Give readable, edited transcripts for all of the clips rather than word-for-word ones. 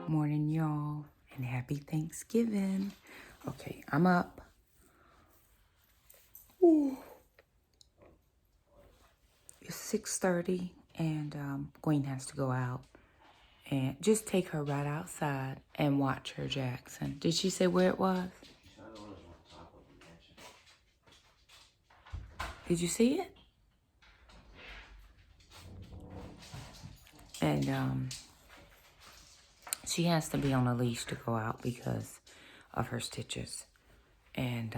Morning, y'all, and happy Thanksgiving. Okay, I'm up. Ooh. It's 6:30, and Gwen has to go out. And just take her right outside and watch her, Jackson. Did she say where it was? Did you see it? And she has to be on a leash to go out because of her stitches. And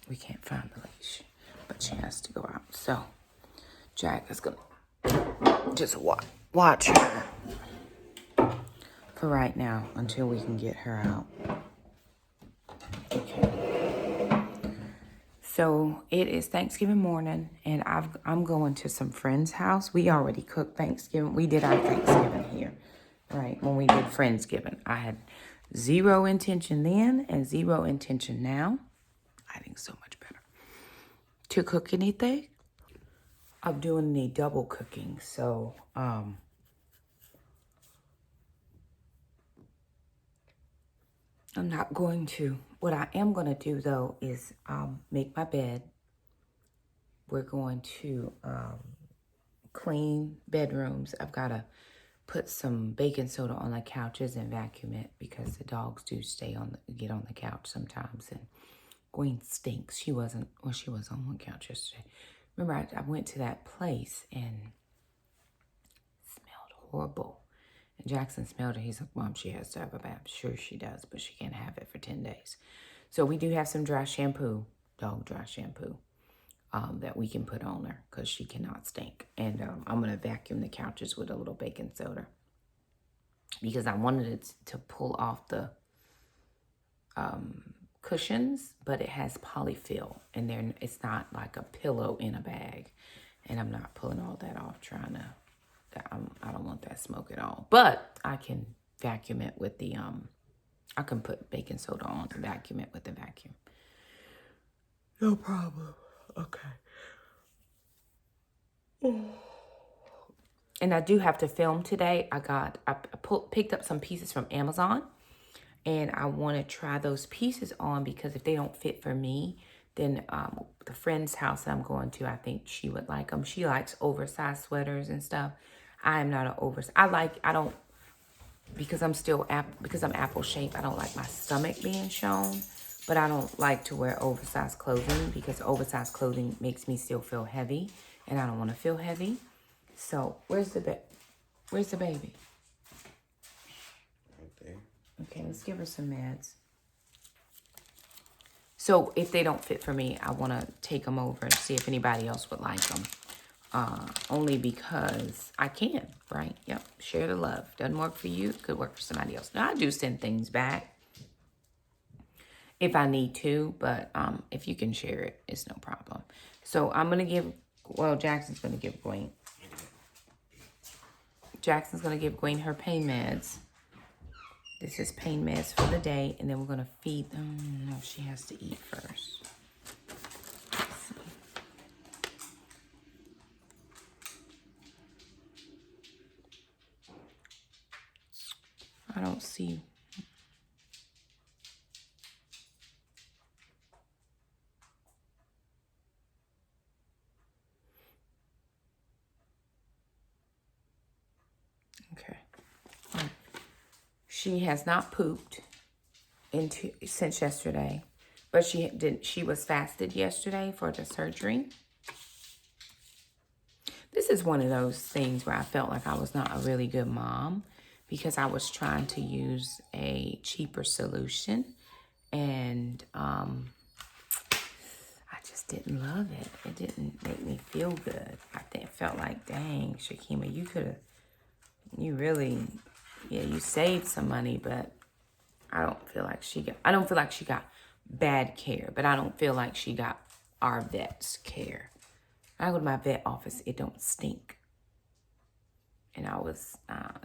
we can't find the leash, but she has to go out. So Jack is gonna just watch her for right now until we can get her out. Okay. So it is Thanksgiving morning, and I'm going to some friend's house. We already cooked Thanksgiving. We did our Thanksgiving here, right? When we did Friendsgiving, I had zero intention then and zero intention now. I think so much better to cook anything. I'm doing the double cooking, so I'm not going to. What I am going to do, though, is make my bed. We're going to clean bedrooms. I've got to put some baking soda on the couches and vacuum it because the dogs do get on the couch sometimes. And Gwen stinks. She was on one couch yesterday. Remember, I went to that place and smelled horrible. And Jackson smelled it. He's like, Mom, she has to have a bath. Sure she does, but she can't have it for 10 days. So we do have some dry shampoo, dog dry shampoo, that we can put on her because she cannot stink. And I'm going to vacuum the couches with a little baking soda because I wanted it to pull off the cushions, but it has polyfill and it's not like a pillow in a bag. And I'm not pulling all that off I don't want that smoke at all. But I can vacuum it with the, I can put baking soda on and vacuum it with the vacuum. No problem. Okay. And I do have to film today. I picked up some pieces from Amazon. And I want to try those pieces on because if they don't fit for me, then the friend's house that I'm going to, I think she would like them. She likes oversized sweaters and stuff. I am not an oversized. Because I'm apple shaped, I don't like my stomach being shown. But I don't like to wear oversized clothing because oversized clothing makes me still feel heavy. And I don't want to feel heavy. So where's the baby? Right there. Okay, let's give her some meds. So if they don't fit for me, I want to take them over and see if anybody else would like them. Only because I can, right? Yep, share the love. Doesn't work for you, could work for somebody else. Now, I do send things back if I need to, but if you can share it, it's no problem. So I'm going to give, Jackson's going to give Gwen. Her pain meds. This is pain meds for the day, and then we're going to feed them. No, she has to eat first. I don't see. Okay. She has not pooped since yesterday, but she was fasted yesterday for the surgery. This is one of those things where I felt like I was not a really good mom because I was trying to use a cheaper solution and I just didn't love it. It didn't make me feel good. It felt like, dang, Shakema, you saved some money, but I don't feel like she got bad care, but I don't feel like she got our vet's care. When I go to my vet office, it don't stink. And I was,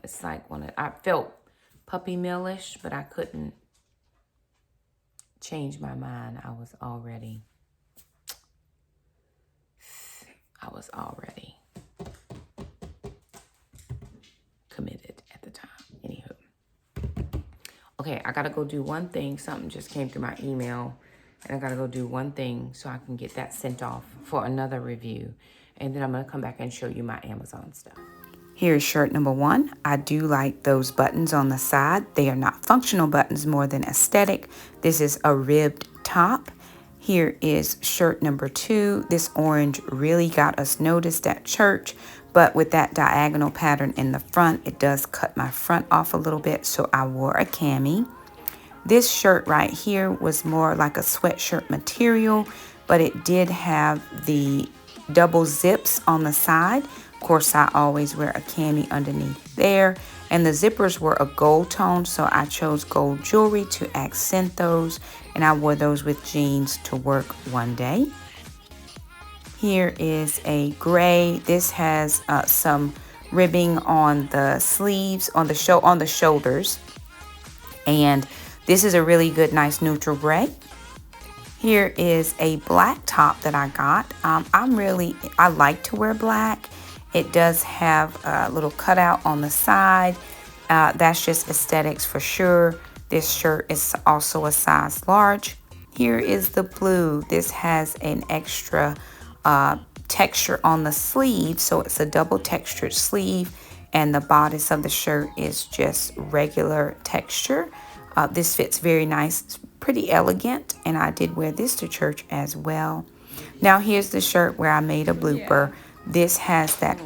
it's like I felt puppy mill-ish, but I couldn't change my mind. I was already committed at the time. Anywho. Okay, I gotta go do one thing. Something just came through my email, and I gotta go do one thing so I can get that sent off for another review. And then I'm gonna come back and show you my Amazon stuff. Here's shirt number 1. I do like those buttons on the side. They are not functional buttons, more than aesthetic. This is a ribbed top. Here is shirt number 2. This orange really got us noticed at church, but with that diagonal pattern in the front, it does cut my front off a little bit, so I wore a cami. This shirt right here was more like a sweatshirt material, but it did have the double zips on the side. Of course, I always wear a cami underneath there. And the zippers were a gold tone, so I chose gold jewelry to accent those. And I wore those with jeans to work one day. Here is a gray. This has some ribbing on the sleeves, on the shoulders. And this is a really good, nice neutral gray. Here is a black top that I got. I like to wear black. It does have a little cutout on the side. That's just aesthetics for sure. This shirt is also a size large. Here is the blue. This has an extra texture on the sleeve, so it's a double textured sleeve, and the bodice of the shirt is just regular texture. This fits very nice. It's pretty elegant, and I did wear this to church as well. Now here's the shirt where I made a blooper. This has that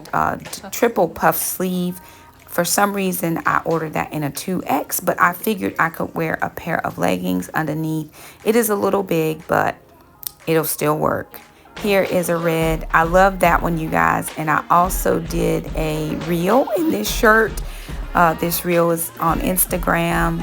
triple puff sleeve. For some reason, I ordered that in a 2X, but I figured I could wear a pair of leggings underneath. It is a little big, but it'll still work. Here is a red. I love that one, you guys. And I also did a reel in this shirt. This reel is on Instagram,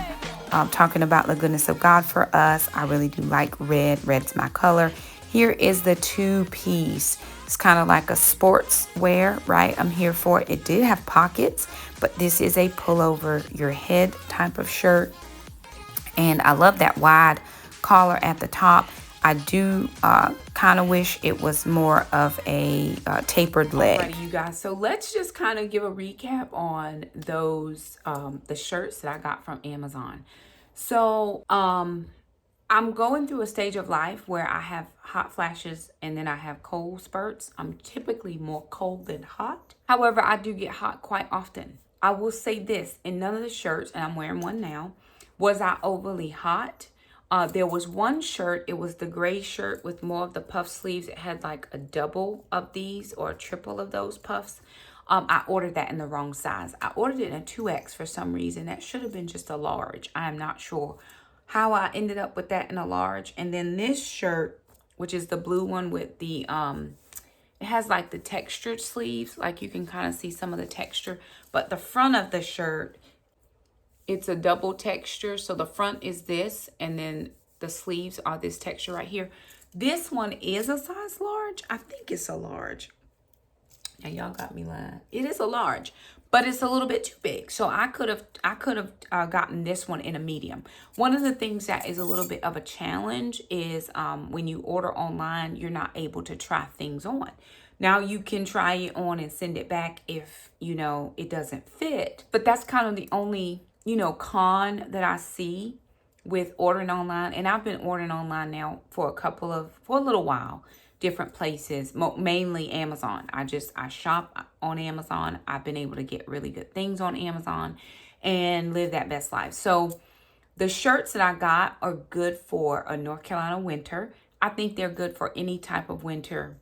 talking about the goodness of God for us. I really do like red. Red's my color. Here is the 2-piece. It's kind of like a sports wear, right? I'm here for it. It did have pockets, but this is a pull over your head type of shirt. And I love that wide collar at the top. I do kind of wish it was more of a tapered leg. Alrighty, you guys. So let's just kind of give a recap on those, the shirts that I got from Amazon. So I'm going through a stage of life where I have hot flashes and then I have cold spurts. I'm typically more cold than hot. However, I do get hot quite often. I will say this, in none of the shirts, and I'm wearing one now, was I overly hot. There was one shirt, it was the gray shirt with more of the puff sleeves. It had like a double of these or a triple of those puffs. I ordered that in the wrong size. I ordered it in a 2X for some reason. That should have been just a large. I am not sure how I ended up with that in a large. And then this shirt, which is the blue one with the, it has like the textured sleeves. Like you can kind of see some of the texture. But the front of the shirt, it's a double texture. So the front is this, and then the sleeves are this texture right here. This one is a size large. I think it's a large. Now y'all got me lying. It is a large, but it's a little bit too big. So I could have gotten this one in a medium. One of the things that is a little bit of a challenge is when you order online, you're not able to try things on. Now you can try it on and send it back if, you know, it doesn't fit. But that's kind of the only, you know, con that I see with ordering online. And I've been ordering online now for a little while, different places, mainly Amazon. I shop on Amazon. I've been able to get really good things on Amazon and live that best life. So the shirts that I got are good for a North Carolina winter. I think they're good for any type of winter.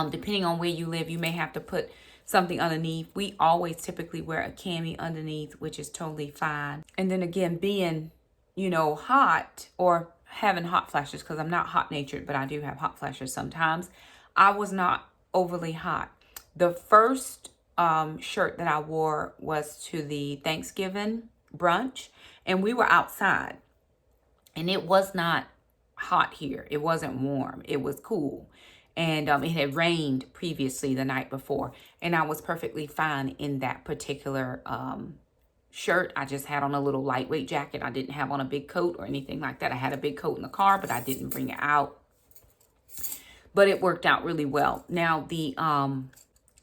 Depending on where you live, you may have to put something underneath. We always typically wear a cami underneath, which is totally fine. And then again, being, you know, hot or having hot flashes, because I'm not hot natured, but I do have hot flashes sometimes. I was not overly hot. The first shirt that I wore was to the Thanksgiving brunch, and we were outside, and it was not hot here. It wasn't warm. It was cool. And it had rained previously the night before, and I was perfectly fine in that particular shirt. I just had on a little lightweight jacket. I didn't have on a big coat or anything like that. I had a big coat in the car, but I didn't bring it out. But it worked out really well. Now, the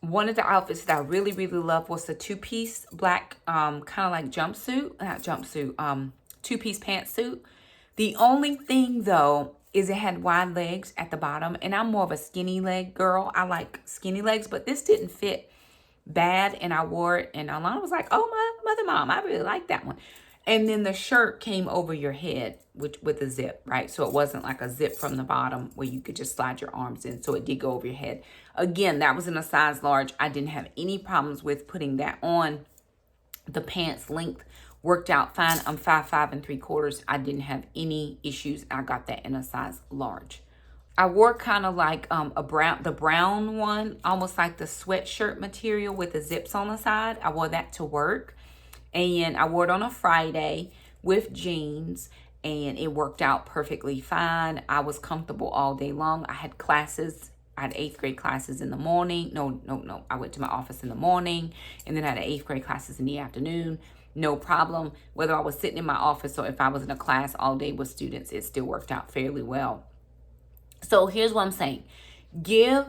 one of the outfits that I really, really love was the 2-piece black kind of like jumpsuit. Not jumpsuit. two-piece pantsuit. The only thing though is it had wide legs at the bottom, and I'm more of a skinny leg girl. I like skinny legs, but this didn't fit bad, and I wore it, and Alana was like, oh, my mother mom, I really like that one. And then the shirt came over your head with a zip, right? So it wasn't like a zip from the bottom where you could just slide your arms in. So it did go over your head. Again, that was in a size large. I didn't have any problems with putting that on. The pants length worked out fine. I'm 5'5" 3/4". I didn't have any issues. I got that in a size large. I wore kind of like the brown one, almost like the sweatshirt material with the zips on the side. I wore that to work, and I wore it on a Friday with jeans, and it worked out perfectly fine. I was comfortable all day long. I had classes. I had 8th grade classes in the morning. No. I went to my office in the morning, and then I had 8th grade classes in the afternoon. No problem. Whether I was sitting in my office or if I was in a class all day with students, it still worked out fairly well. So here's what I'm saying. Give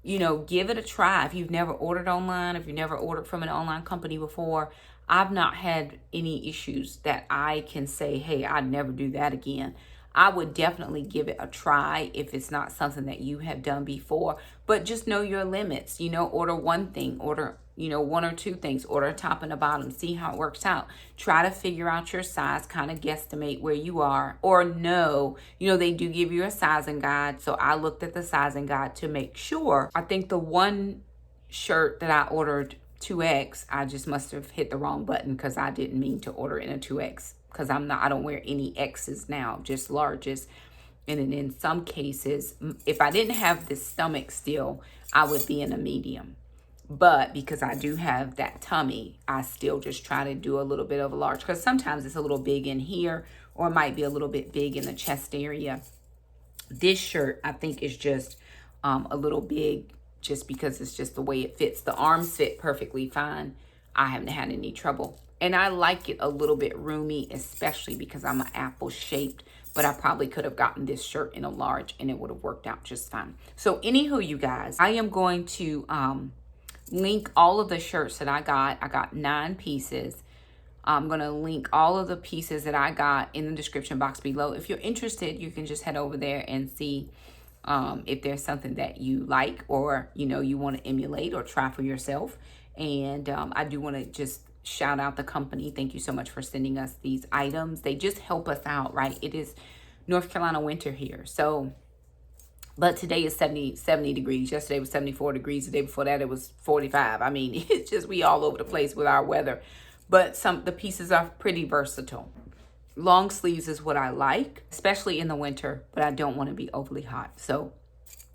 it a try. If you've never ordered online, if you've never ordered from an online company before, I've not had any issues that I can say, hey, I'd never do that again. I would definitely give it a try if it's not something that you have done before. But just know your limits. Order one thing, order one or two things, order a top and a bottom, see how it works out. Try to figure out your size, kind of guesstimate where you are, or they do give you a sizing guide. So I looked at the sizing guide to make sure. I think the one shirt that I ordered 2X, I just must have hit the wrong button because I didn't mean to order in a 2X because I don't wear any X's now, just larges. And then in some cases, if I didn't have this stomach still, I would be in a medium. But because I do have that tummy, I still just try to do a little bit of a large because sometimes it's a little big in here or it might be a little bit big in the chest area. This shirt, I think, is just a little big just because it's just the way it fits. The arms fit perfectly fine. I haven't had any trouble. And I like it a little bit roomy, especially because I'm an apple shaped. But I probably could have gotten this shirt in a large and it would have worked out just fine. So anywho, you guys, I am going to link all of the shirts that I got. I got 9 pieces. I'm going to link all of the pieces that I got in the description box below. If you're interested, you can just head over there and see if there's something that you like or, you want to emulate or try for yourself. And I do want to just shout out the company. Thank you so much for sending us these items. They just help us out, right? It is North Carolina winter here. So, but today is 70 degrees. Yesterday was 74 degrees. The day before that, it was 45. I mean, it's just, we all over the place with our weather. But the pieces are pretty versatile. Long sleeves is what I like, especially in the winter, but I don't want to be overly hot. So,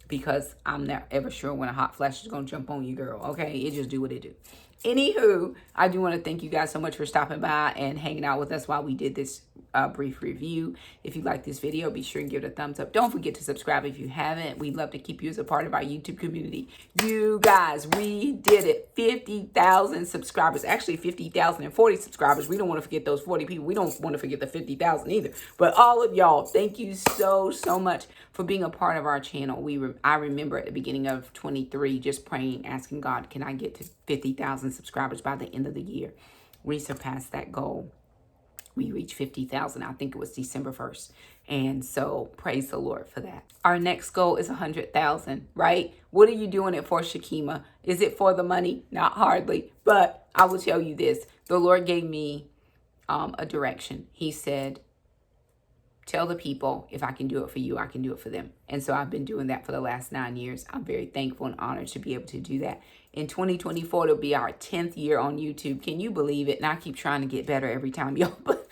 because I'm not ever sure when a hot flash is going to jump on you, girl. Okay, it just do what it do. Anywho, I do want to thank you guys so much for stopping by and hanging out with us while we did this brief review. If you like this video, be sure and give it a thumbs up. Don't forget to subscribe if you haven't. We'd love to keep you as a part of our YouTube community. You guys, we did it. 50,000 subscribers. Actually, 50,040 subscribers. We don't want to forget those 40 people. We don't want to forget the 50,000 either. But all of y'all, thank you so much for being a part of our channel. I remember at the beginning of 23 just praying, asking God, can I get to 50,000 subscribers by the end of the year? We surpassed that goal. We reached 50,000. I think it was December 1st. And so praise the Lord for that. Our next goal is 100,000, right? What are you doing it for, Shakema? Is it for the money? Not hardly. But I will tell you this. The Lord gave me a direction. He said, tell the people, if I can do it for you, I can do it for them. And so I've been doing that for the last 9 years. I'm very thankful and honored to be able to do that. In 2024, it'll be our 10th year on YouTube. Can you believe it? And I keep trying to get better every time, y'all. But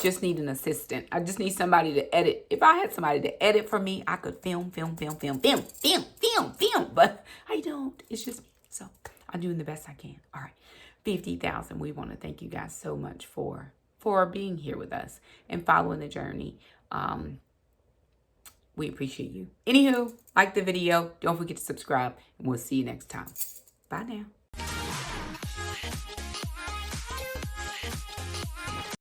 just need an assistant. I just need somebody to edit. If I had somebody to edit for me, I could film. But I don't. It's just me. So I'm doing the best I can. All right. 50,000. We want to thank you guys so much for being here with us and following the journey. We appreciate you. Anywho, like the video. Don't forget to subscribe, and we'll see you next time. Bye now.